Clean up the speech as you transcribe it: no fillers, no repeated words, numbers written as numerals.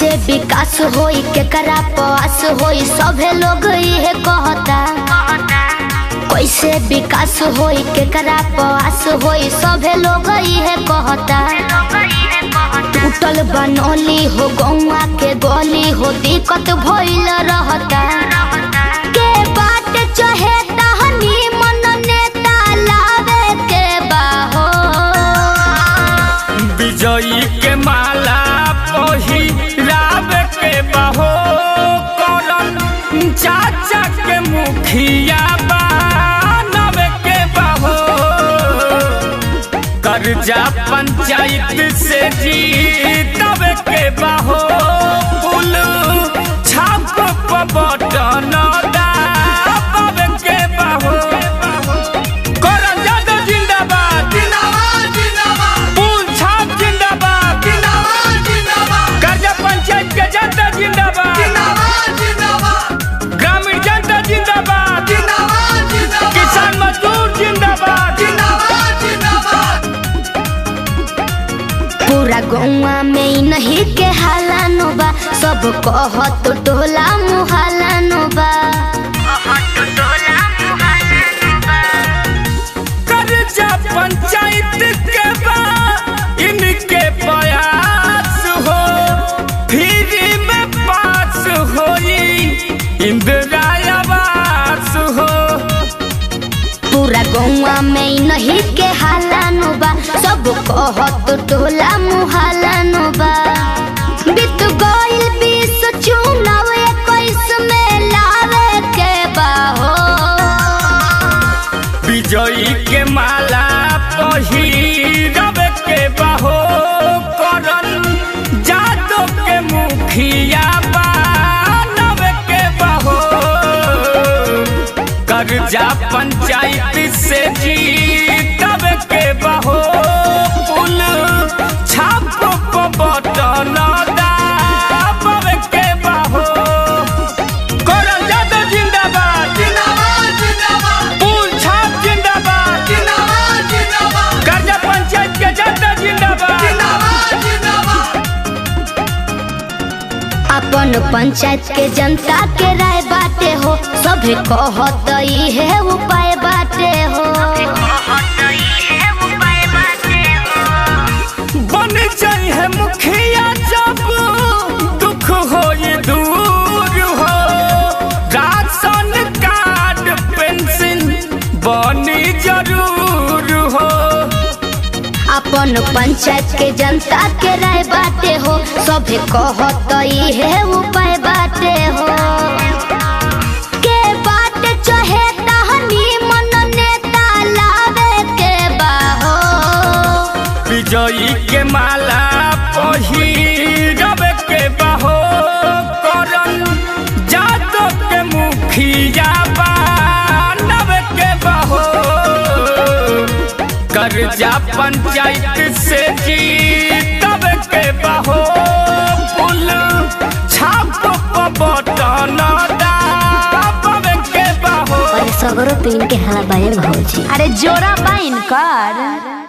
कैसे विकास होई केकरा पास होई सभे लोग इहे कहता। कैसे विकास होई केकरा पास होई सभे लोग इहे कहता। टूटल बनौली हो गौवा के गली हो दिक्कत भइल रहता। के बात चाहे तहनी मन नेता लावे के बाहो। विजयी के माला पहिरावे के बाहो। करन चाचा के मुखिया बनावे के बाहो। कर्जा पंचायत से जीतवे के बाहो। फूल छाप बटन दाबे के बाहो। करन यादव जिंदाबाद जिंदाबाद जिंदाबाद। फूल छाप जिंदाबाद जिंदाबाद जिंदाबाद। कर्जा पंचायत के जनता जिंदाबाद जिंदाबाद जिंदाबाद। ग्रामीण जनता जिंदाबाद जिंदाबाद जिंदाबाद। किसान मजदूर जिंदाबाद जिंदाबाद जिंदाबाद। पूरा गौवा में नहीं के हालानो बा सब कहत टोला मुहालानो बा। कर्जा पंचायत के बा इनके प्रयास हो। फ्री में पास होई इंदिरा आवास हो। पूरा गौवा में नहीं के हालानो बा सब कहत टोला मुहालानो बा। बीत गइल 20 चुनाव 21 में लावे के बाहो। विजयी के माला पहिरावे के बाहो। करन यादव के मुखिया बनावे के बाहो। कर्जा पंचायत से जीतवे के बाहो। फूल छाप बटन दाबे के बाहो। करन यादव जिंदाबाद जिंदाबाद जिंदाबाद। फूल छाप जिंदाबाद जिंदाबाद जिंदाबाद। कर्जा पंचायत के जनता जिंदाबाद जिंदाबाद जिंदाबाद। अपन पंचायत के जनता के राय बाटे हो सभे कहत इहे उपाय बाटे हो। बन जाई है मुखिया जब दुख होई दूर हो। राशन कार्ड पेंशन बनी जरूर हो। अपन पंचायत के जनता के राय बाटे हो सभे कहत इहे उपाय बाटे हो। के बात चाहे तहनी मन नेता लावे के बाहो। विजयी के माला पहिरावे के बाहो। करन यादव के मुखिया बनावे के बाहो। कर्जा पंचायत से जीतवे के बाहो। फूल छाप बटन दाबे के बाहो। सगरो तीन के हाला बायल भौजी। अरे जोड़ा पाइन कर।